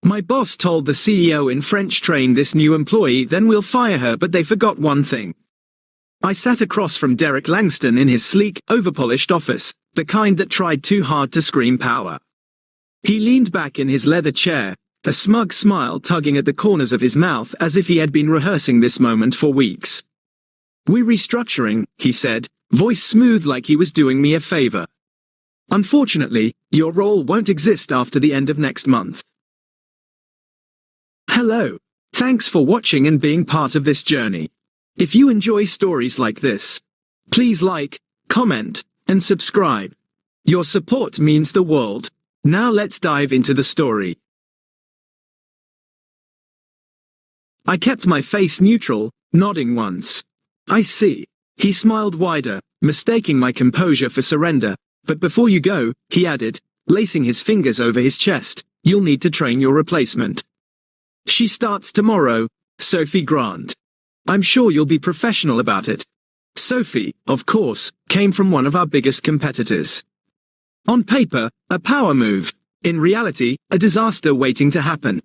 My boss told the CEO in French, train this new employee, then we'll fire her, but they forgot one thing. I sat across from Derek Langston in his sleek, overpolished office, the kind that tried too hard to scream power. He leaned back in his leather chair, a smug smile tugging at the corners of his mouth as if he had been rehearsing this moment for weeks. "We're restructuring," he said, voice smooth like he was doing me a favor. "Unfortunately, your role won't exist after the end of next month." Hello. Thanks for watching and being part of this journey. If you enjoy stories like this, please like, comment, and subscribe. Your support means the world. Now let's dive into the story. I kept my face neutral, nodding once. "I see." He smiled wider, mistaking my composure for surrender. "But before you go," he added, lacing his fingers over his chest, "you'll need to train your replacement. She starts tomorrow, Sophie Grant. I'm sure you'll be professional about it." Sophie, of course, came from one of our biggest competitors. On paper, a power move. In reality, a disaster waiting to happen.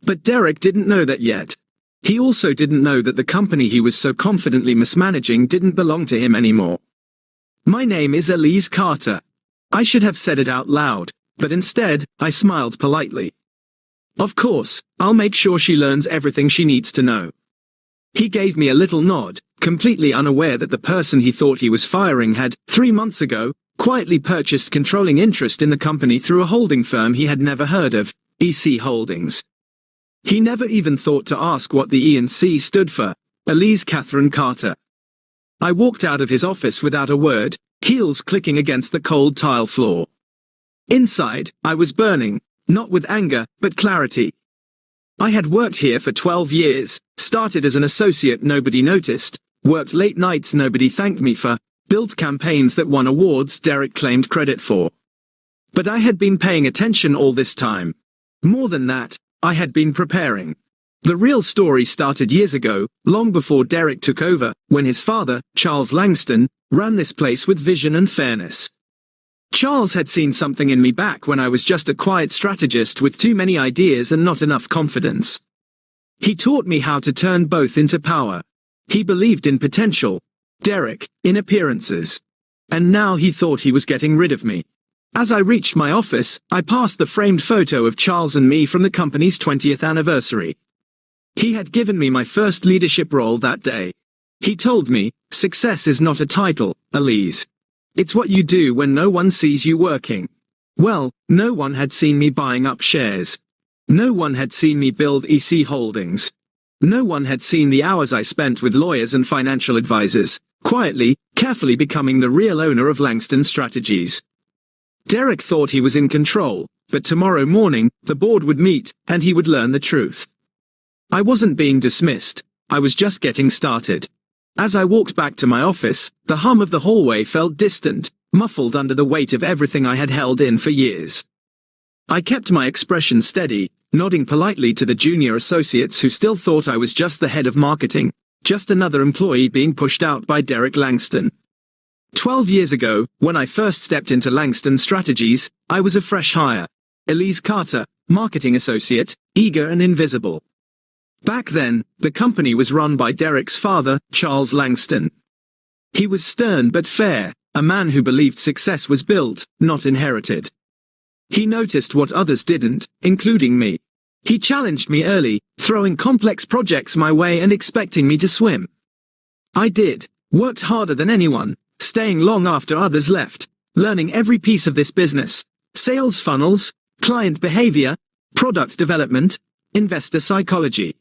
But Derek didn't know that yet. He also didn't know that the company he was so confidently mismanaging didn't belong to him anymore. "My name is Elise Carter." I should have said it out loud, but instead, I smiled politely. "Of course, I'll make sure she learns everything she needs to know." He gave me a little nod, completely unaware that the person he thought he was firing had, 3 months ago, quietly purchased controlling interest in the company through a holding firm he had never heard of, EC Holdings. He never even thought to ask what the E&C stood for, Elise Catherine Carter. I walked out of his office without a word, heels clicking against the cold tile floor. Inside, I was burning, not with anger, but clarity. I had worked here for 12 years, started as an associate nobody noticed, worked late nights nobody thanked me for, built campaigns that won awards Derek claimed credit for. But I had been paying attention all this time. More than that, I had been preparing. The real story started years ago, long before Derek took over, when his father, Charles Langston, ran this place with vision and fairness. Charles had seen something in me back when I was just a quiet strategist with too many ideas and not enough confidence. He taught me how to turn both into power. He believed in potential. Derek, in appearances. And now he thought he was getting rid of me. As I reached my office, I passed the framed photo of Charles and me from the company's 20th anniversary. He had given me my first leadership role that day. He told me, "Success is not a title, Elise. It's what you do when no one sees you working." Well, no one had seen me buying up shares. No one had seen me build EC Holdings. No one had seen the hours I spent with lawyers and financial advisors, quietly, carefully becoming the real owner of Langston Strategies. Derek thought he was in control, but tomorrow morning, the board would meet, and he would learn the truth. I wasn't being dismissed, I was just getting started. As I walked back to my office, the hum of the hallway felt distant, muffled under the weight of everything I had held in for years. I kept my expression steady, nodding politely to the junior associates who still thought I was just the head of marketing, just another employee being pushed out by Derek Langston. 12 years ago, when I first stepped into Langston Strategies, I was a fresh hire. Elise Carter, marketing associate, eager and invisible. Back then, the company was run by Derek's father, Charles Langston. He was stern but fair, a man who believed success was built, not inherited. He noticed what others didn't, including me. He challenged me early, throwing complex projects my way and expecting me to swim. I did, worked harder than anyone, staying long after others left, learning every piece of this business: sales funnels, client behavior, product development, investor psychology.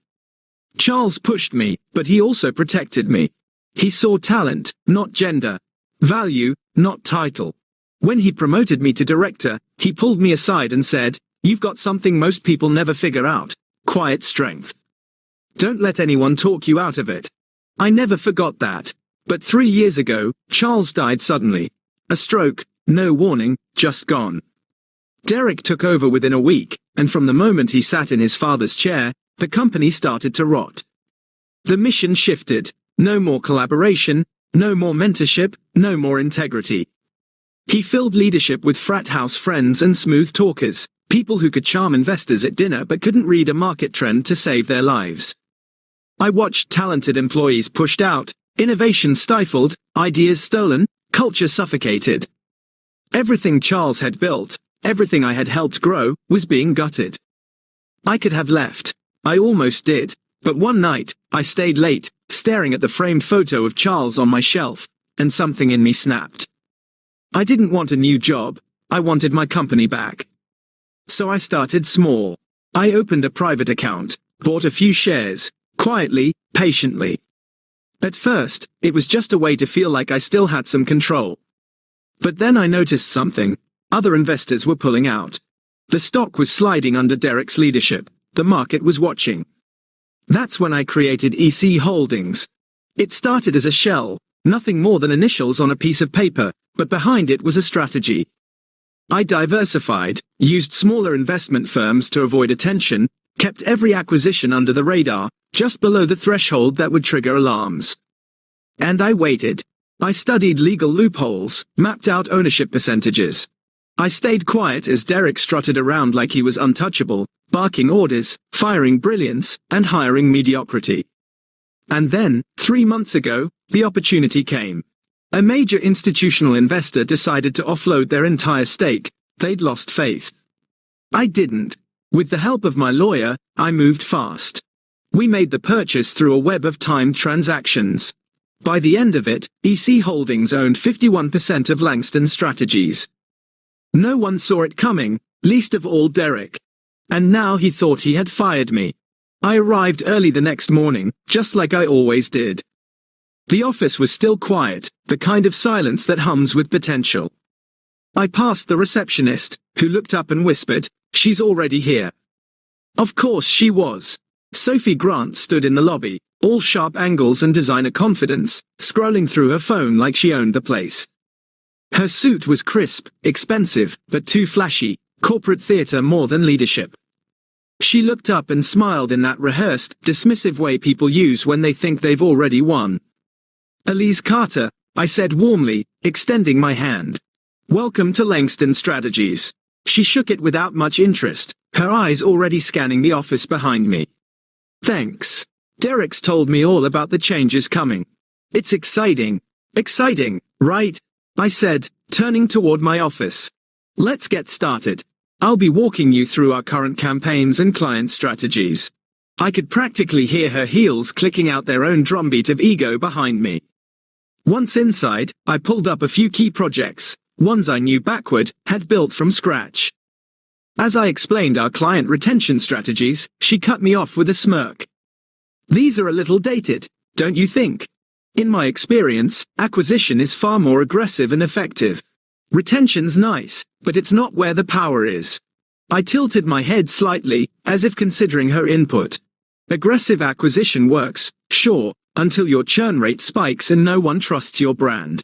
Charles pushed me, but he also protected me. He saw talent, not gender. Value, not title. When he promoted me to director, he pulled me aside and said, "You've got something most people never figure out: quiet strength. Don't let anyone talk you out of it." I never forgot that. But 3 years ago, Charles died suddenly. A stroke, no warning, just gone. Derek took over within a week, and from the moment he sat in his father's chair, the company started to rot. The mission shifted. No more collaboration, no more mentorship, no more integrity. He filled leadership with frat house friends and smooth talkers, People who could charm investors at dinner but couldn't read a market trend to save their lives. I watched talented employees pushed out, innovation stifled, ideas stolen, culture suffocated. Everything Charles had built, everything I had helped grow, was being gutted. I could have left. I almost did. But one night, I stayed late, staring at the framed photo of Charles on my shelf, and something in me snapped. I didn't want a new job, I wanted my company back. So I started small. I opened a private account, bought a few shares, quietly, patiently. At first, it was just a way to feel like I still had some control. But then I noticed something. Other investors were pulling out. The stock was sliding under Derek's leadership. The market was watching. That's when I created EC Holdings. It started as a shell, nothing more than initials on a piece of paper, but behind it was a strategy. I diversified, used smaller investment firms to avoid attention, kept every acquisition under the radar, just below the threshold that would trigger alarms. And I waited. I studied legal loopholes, mapped out ownership percentages. I stayed quiet as Derek strutted around like he was untouchable, barking orders, firing brilliance, and hiring mediocrity. And then, 3 months ago, the opportunity came. A major institutional investor decided to offload their entire stake. They'd lost faith. I didn't. With the help of my lawyer, I moved fast. We made the purchase through a web of timed transactions. By the end of it, EC Holdings owned 51% of Langston Strategies. No one saw it coming, least of all Derek. And now he thought he had fired me. I arrived early the next morning, just like I always did. The office was still quiet, the kind of silence that hums with potential. I passed the receptionist, who looked up and whispered, "She's already here." Of course she was. Sophie Grant stood in the lobby, all sharp angles and designer confidence, scrolling through her phone like she owned the place. Her suit was crisp, expensive, but too flashy, corporate theater more than leadership. She looked up and smiled in that rehearsed, dismissive way people use when they think they've already won. "Elise Carter," I said warmly, extending my hand. "Welcome to Langston Strategies." She shook it without much interest, her eyes already scanning the office behind me. "Thanks. Derek's told me all about the changes coming. It's exciting. Exciting, right?" I said, turning toward my office. "Let's get started. I'll be walking you through our current campaigns and client strategies." I could practically hear her heels clicking out their own drumbeat of ego behind me. Once inside, I pulled up a few key projects, ones I knew backward, had built from scratch. As I explained our client retention strategies, she cut me off with a smirk. "These are a little dated, don't you think? In my experience, acquisition is far more aggressive and effective. Retention's nice, but it's not where the power is." I tilted my head slightly, as if considering her input. Aggressive acquisition works, sure, until your churn rate spikes and no one trusts your brand.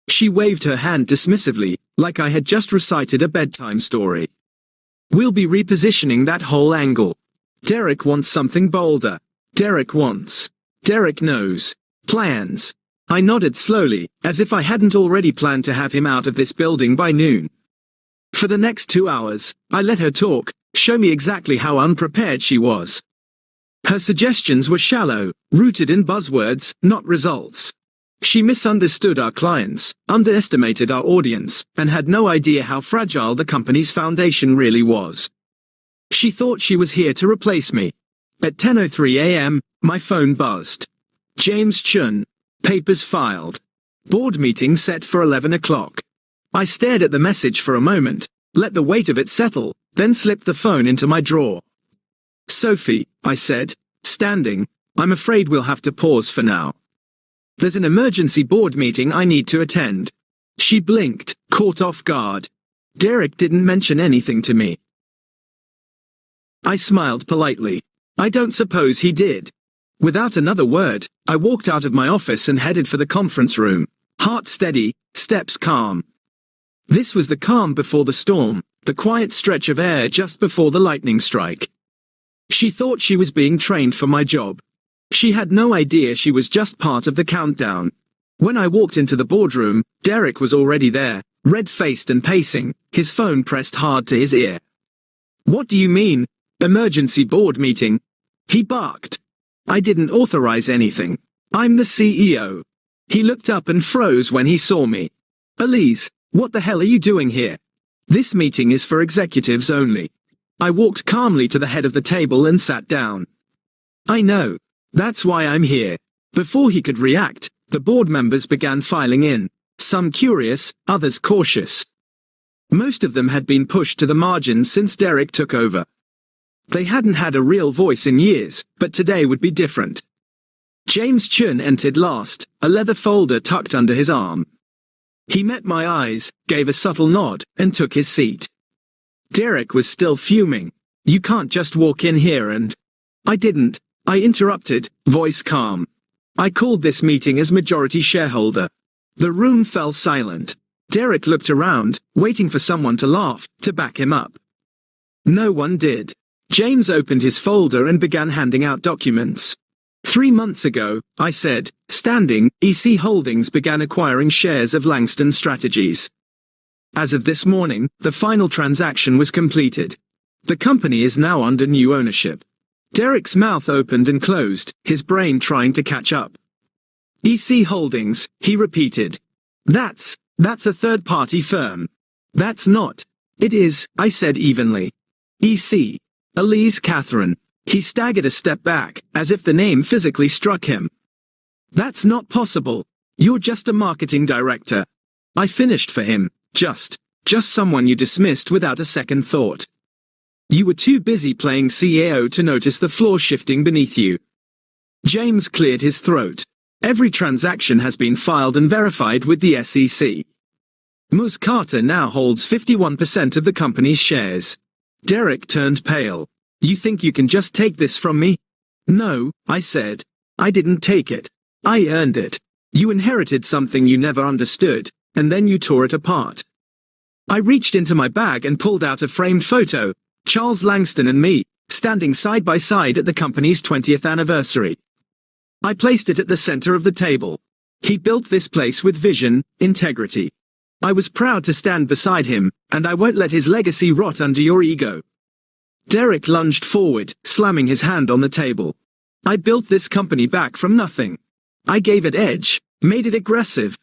She waved her hand dismissively, like I had just recited a bedtime story. "We'll be repositioning that whole angle. Derek wants something bolder. Derek knows. Plans." I nodded slowly, as if I hadn't already planned to have him out of this building by noon. For the next 2 hours, I let her talk, show me exactly how unprepared she was. Her suggestions were shallow, rooted in buzzwords, not results. She misunderstood our clients, underestimated our audience, and had no idea how fragile the company's foundation really was. She thought she was here to replace me. At 10:03 a.m., my phone buzzed. James Chun. Papers filed. Board meeting set for 11 o'clock. I stared at the message for a moment, let the weight of it settle, then slipped the phone into my drawer. "Sophie," I said, standing, "I'm afraid we'll have to pause for now. There's an emergency board meeting I need to attend." She blinked, caught off guard. Derek didn't mention anything to me. I smiled politely. I don't suppose he did. Without another word, I walked out of my office and headed for the conference room, heart steady, steps calm. This was the calm before the storm, the quiet stretch of air just before the lightning strike. She thought she was being trained for my job. She had no idea she was just part of the countdown. When I walked into the boardroom, Derek was already there, red-faced and pacing, his phone pressed hard to his ear. What do you mean? Emergency board meeting? He barked. I didn't authorize anything. I'm the CEO. He looked up and froze when he saw me. Elise, what the hell are you doing here? This meeting is for executives only. I walked calmly to the head of the table and sat down. I know. That's why I'm here. Before he could react, the board members began filing in, some curious, others cautious. Most of them had been pushed to the margins since Derek took over. They hadn't had a real voice in years, but today would be different. James Chun entered last, a leather folder tucked under his arm. He met my eyes, gave a subtle nod, and took his seat. Derek was still fuming. You can't just walk in here and... I didn't. I interrupted, voice calm. I called this meeting as majority shareholder. The room fell silent. Derek looked around, waiting for someone to laugh, to back him up. No one did. James opened his folder and began handing out documents. 3 months ago, I said, standing, EC Holdings began acquiring shares of Langston Strategies. As of this morning, the final transaction was completed. The company is now under new ownership. Derek's mouth opened and closed, his brain trying to catch up. EC Holdings, he repeated. That's a third-party firm. That's not. It is, I said evenly. EC. Elise Catherine. He staggered a step back, as if the name physically struck him. That's not possible. You're just a marketing director. I finished for him. Just someone you dismissed without a second thought. You were too busy playing CEO to notice the floor shifting beneath you. James cleared his throat. Every transaction has been filed and verified with the SEC. Ms. Carter now holds 51% of the company's shares. Derek turned pale. You think you can just take this from me? No, I said. I didn't take it. I earned it. You inherited something you never understood, and then you tore it apart. I reached into my bag and pulled out a framed photo, Charles Langston and me, standing side by side at the company's 20th anniversary. I placed it at the center of the table. He built this place with vision, integrity. I was proud to stand beside him, and I won't let his legacy rot under your ego. Derek lunged forward, slamming his hand on the table. I built this company back from nothing. I gave it edge, made it aggressive.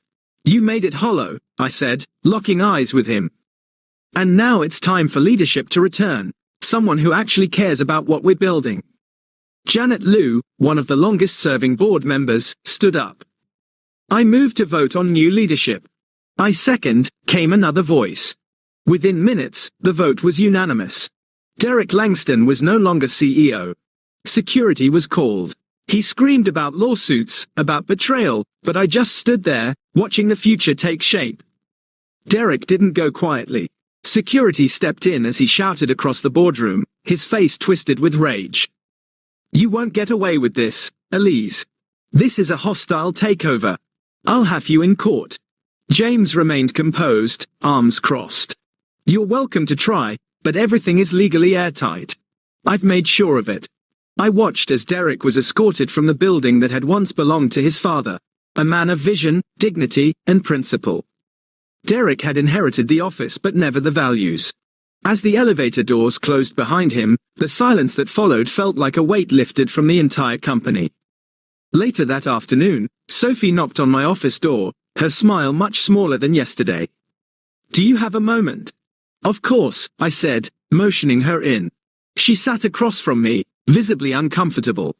You made it hollow, I said, locking eyes with him. And now it's time for leadership to return, someone who actually cares about what we're building. Janet Liu, one of the longest-serving board members, stood up. I moved to vote on new leadership. I second, came another voice. Within minutes, the vote was unanimous. Derek Langston was no longer CEO. Security was called. He screamed about lawsuits, about betrayal, but I just stood there, watching the future take shape. Derek didn't go quietly. Security stepped in as he shouted across the boardroom, his face twisted with rage. You won't get away with this, Elise. This is a hostile takeover. I'll have you in court. James remained composed, arms crossed. You're welcome to try, but everything is legally airtight. I've made sure of it. I watched as Derek was escorted from the building that had once belonged to his father, a man of vision, dignity, and principle. Derek had inherited the office but never the values. As the elevator doors closed behind him, the silence that followed felt like a weight lifted from the entire company. Later that afternoon, Sophie knocked on my office door, her smile much smaller than yesterday. Do you have a moment? Of course, I said, motioning her in. She sat across from me, visibly uncomfortable.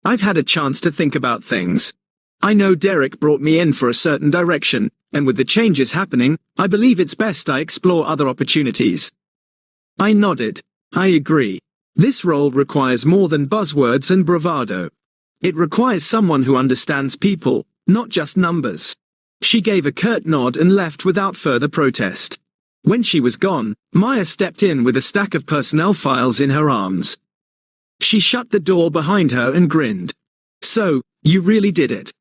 I've had a chance to think about things. I know Derek brought me in for a certain direction, and with the changes happening, I believe it's best I explore other opportunities. I nodded. I agree. This role requires more than buzzwords and bravado. It requires someone who understands people, not just numbers. She gave a curt nod and left without further protest. When she was gone, Maya stepped in with a stack of personnel files in her arms. She shut the door behind her and grinned. So, you really did it.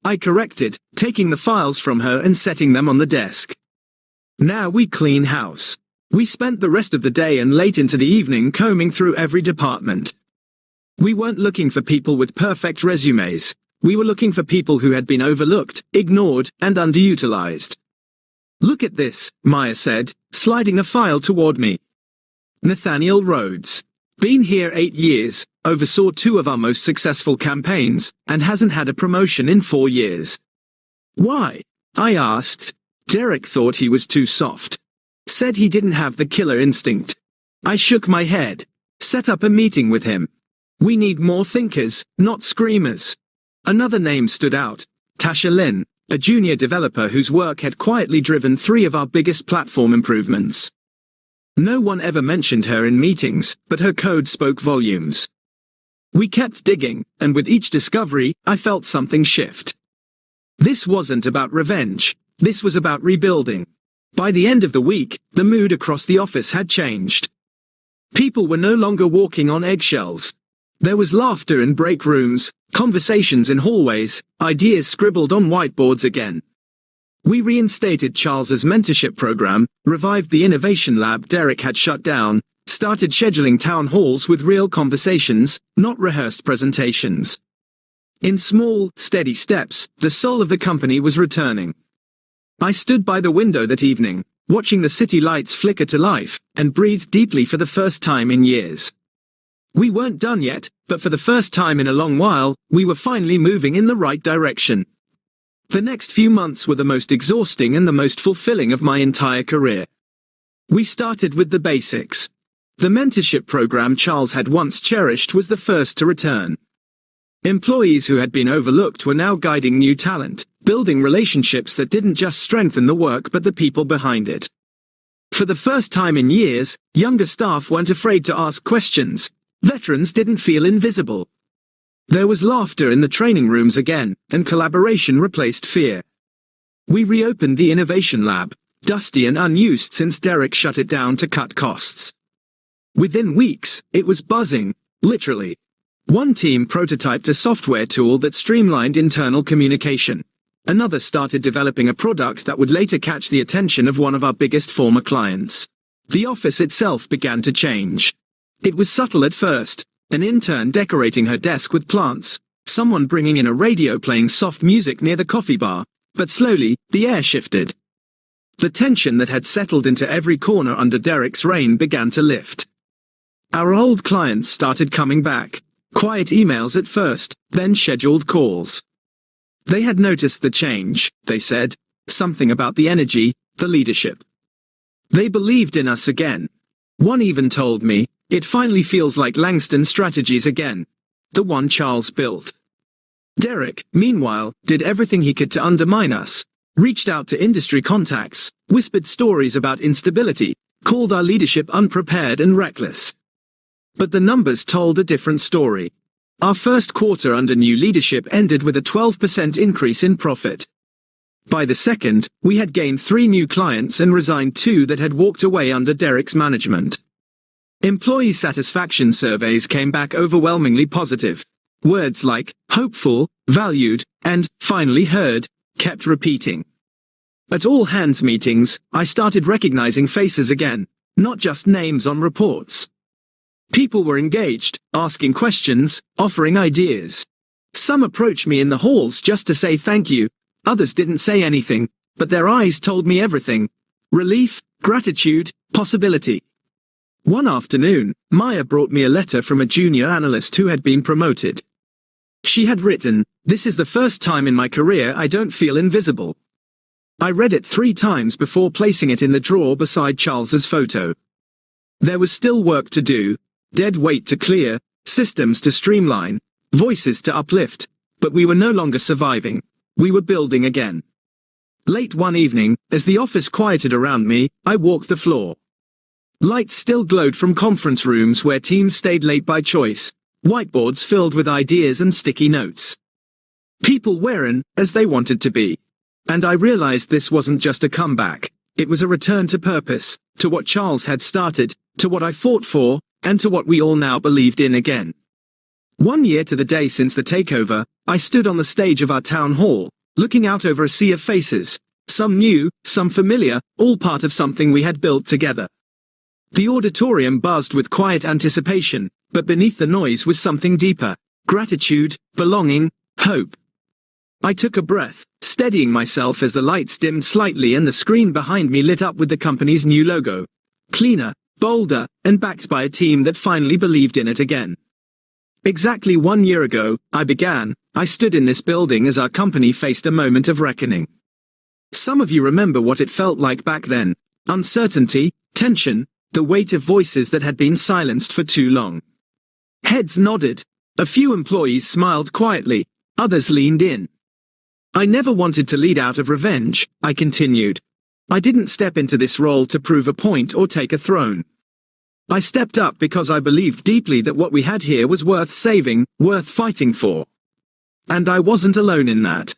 I corrected, taking the files from her and setting them on the desk. Now we clean house. We spent the rest of the day and late into the evening combing through every department. We weren't looking for people with perfect resumes. We were looking for people who had been overlooked, ignored, and underutilized. Look at this, Maya said, sliding a file toward me. Nathaniel Rhodes. Been here 8 years, oversaw 2 of our most successful campaigns, and hasn't had a promotion in 4 years. Why? I asked. Derek thought he was too soft. Said he didn't have the killer instinct. I shook my head. Set up a meeting with him. We need more thinkers, not screamers. Another name stood out. Tasha Lin, a junior developer whose work had quietly driven 3 of our biggest platform improvements. No one ever mentioned her in meetings, but her code spoke volumes. We kept digging, and with each discovery, I felt something shift. This wasn't about revenge. This was about rebuilding. By the end of the week, the mood across the office had changed. People were no longer walking on eggshells. There was laughter in break rooms, conversations in hallways, ideas scribbled on whiteboards again. We reinstated Charles's mentorship program, revived the innovation lab Derek had shut down, started scheduling town halls with real conversations, not rehearsed presentations. In small, steady steps, the soul of the company was returning. I stood by the window that evening, watching the city lights flicker to life, and breathed deeply for the first time in years. We weren't done yet, but for the first time in a long while, we were finally moving in the right direction. The next few months were the most exhausting and the most fulfilling of my entire career. We started with the basics. The mentorship program Charles had once cherished was the first to return. Employees who had been overlooked were now guiding new talent, building relationships that didn't just strengthen the work but the people behind it. For the first time in years, younger staff weren't afraid to ask questions. Veterans didn't feel invisible. There was laughter in the training rooms again, and collaboration replaced fear. We reopened the innovation lab, dusty and unused since Derek shut it down to cut costs. Within weeks, it was buzzing, literally. One team prototyped a software tool that streamlined internal communication. Another started developing a product that would later catch the attention of one of our biggest former clients. The office itself began to change. It was subtle at first. An intern decorating her desk with plants, someone bringing in a radio playing soft music near the coffee bar, but slowly, the air shifted. The tension that had settled into every corner under Derek's reign began to lift. Our old clients started coming back, quiet emails at first, then scheduled calls. They had noticed the change, they said, something about the energy, the leadership. They believed in us again. One even told me, "It finally feels like Langston Strategies again. The one Charles built." Derek, meanwhile, did everything he could to undermine us. Reached out to industry contacts, whispered stories about instability, called our leadership unprepared and reckless. But the numbers told a different story. Our first quarter under new leadership ended with a 12% increase in profit. By the second, we had gained 3 new clients and resigned 2 that had walked away under Derek's management. Employee satisfaction surveys came back overwhelmingly positive. Words like hopeful, valued, and finally heard kept repeating. At all hands meetings, I started recognizing faces again, not just names on reports. People were engaged, asking questions, offering ideas. Some approached me in the halls just to say thank you, others didn't say anything, but their eyes told me everything. Relief, gratitude, possibility. One afternoon, Maya brought me a letter from a junior analyst who had been promoted. She had written, "This is the first time in my career I don't feel invisible." I read it 3 times before placing it in the drawer beside Charles's photo. There was still work to do, dead weight to clear, systems to streamline, voices to uplift, but we were no longer surviving. We were building again. Late one evening, as the office quieted around me, I walked the floor. Lights still glowed from conference rooms where teams stayed late by choice, whiteboards filled with ideas and sticky notes. People weren't as they wanted to be. And I realized this wasn't just a comeback, it was a return to purpose, to what Charles had started, to what I fought for, and to what we all now believed in again. 1 year to the day since the takeover, I stood on the stage of our town hall, looking out over a sea of faces, some new, some familiar, all part of something we had built together. The auditorium buzzed with quiet anticipation, but beneath the noise was something deeper: gratitude, belonging, hope. I took a breath, steadying myself as the lights dimmed slightly and the screen behind me lit up with the company's new logo. Cleaner, bolder, and backed by a team that finally believed in it again. Exactly 1 year ago, I stood in this building as our company faced a moment of reckoning. Some of you remember what it felt like back then: uncertainty, tension, the weight of voices that had been silenced for too long. Heads nodded. A few employees smiled quietly, others leaned in. I never wanted to lead out of revenge, I continued. I didn't step into this role to prove a point or take a throne. I stepped up because I believed deeply that what we had here was worth saving, worth fighting for. And I wasn't alone in that.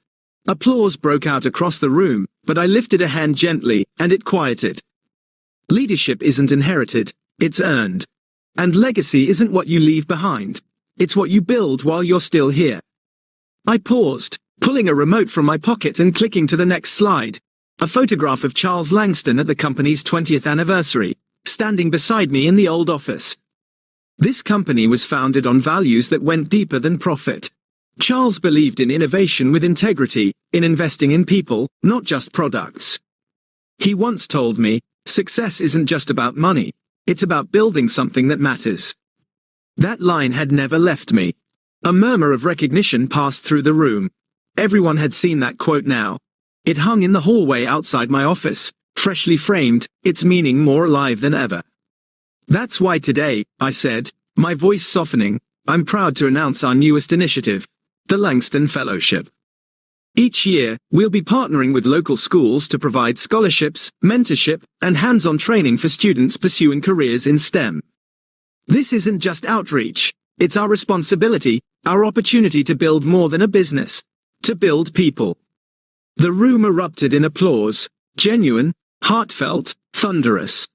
Applause broke out across the room, but I lifted a hand gently, and it quieted. Leadership isn't inherited, it's earned. And legacy isn't what you leave behind. It's what you build while you're still here. I paused, pulling a remote from my pocket and clicking to the next slide. A photograph of Charles Langston at the company's 20th anniversary, standing beside me in the old office. This company was founded on values that went deeper than profit. Charles believed in innovation with integrity, in investing in people, not just products. He once told me, success isn't just about money, it's about building something that matters. That line had never left me. A murmur of recognition passed through the room. Everyone had seen that quote now. It hung in the hallway outside my office, freshly framed, its meaning more alive than ever. That's why today, I said, my voice softening, I'm proud to announce our newest initiative, the Langston Fellowship. Each year, we'll be partnering with local schools to provide scholarships, mentorship, and hands-on training for students pursuing careers in STEM. This isn't just outreach, it's our responsibility, our opportunity to build more than a business, to build people. The room erupted in applause, genuine, heartfelt, thunderous.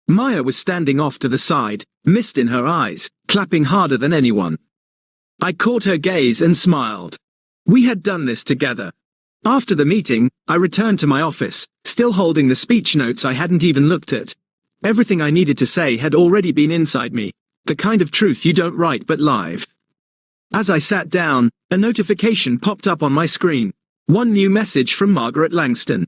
Maya was standing off to the side, mist in her eyes, clapping harder than anyone. I caught her gaze and smiled. We had done this together. After the meeting, I returned to my office, still holding the speech notes I hadn't even looked at. Everything I needed to say had already been inside me, the kind of truth you don't write but live. As I sat down, a notification popped up on my screen. One new message from Margaret Langston.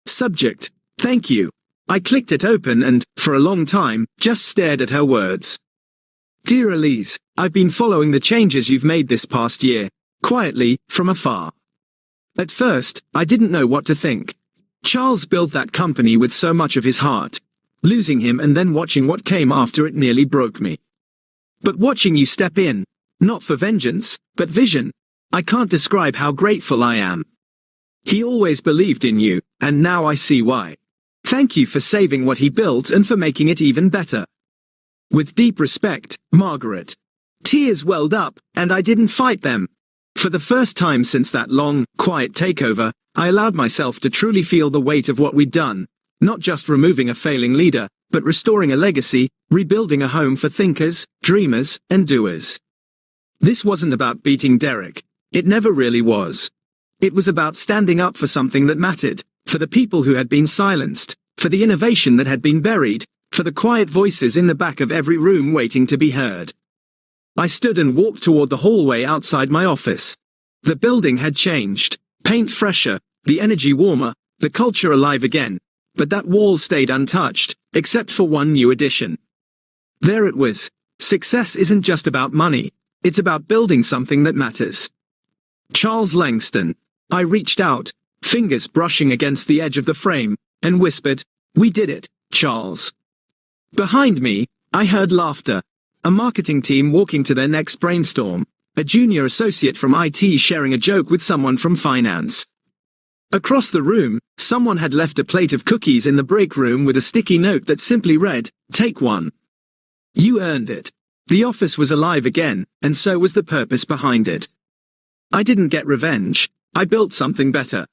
Subject: thank you. I clicked it open and, for a long time, just stared at her words. Dear Elise, I've been following the changes you've made this past year, quietly, from afar. At first, I didn't know what to think. Charles built that company with so much of his heart. Losing him and then watching what came after it nearly broke me. But watching you step in, not for vengeance, but vision, I can't describe how grateful I am. He always believed in you, and now I see why. Thank you for saving what he built and for making it even better. With deep respect, Margaret. Tears welled up, and I didn't fight them. For the first time since that long, quiet takeover, I allowed myself to truly feel the weight of what we'd done, not just removing a failing leader, but restoring a legacy, rebuilding a home for thinkers, dreamers, and doers. This wasn't about beating Derek. It never really was. It was about standing up for something that mattered, for the people who had been silenced, for the innovation that had been buried, for the quiet voices in the back of every room waiting to be heard. I stood and walked toward the hallway outside my office. The building had changed, paint fresher, the energy warmer, the culture alive again, but that wall stayed untouched, except for one new addition. There it was. Success isn't just about money, it's about building something that matters. Charles Langston. I reached out, fingers brushing against the edge of the frame, and whispered, "We did it, Charles." Behind me, I heard laughter. A marketing team walking to their next brainstorm, a junior associate from IT sharing a joke with someone from finance. Across the room, someone had left a plate of cookies in the break room with a sticky note that simply read, "Take one. You earned it." The office was alive again, and so was the purpose behind it. I didn't get revenge. I built something better.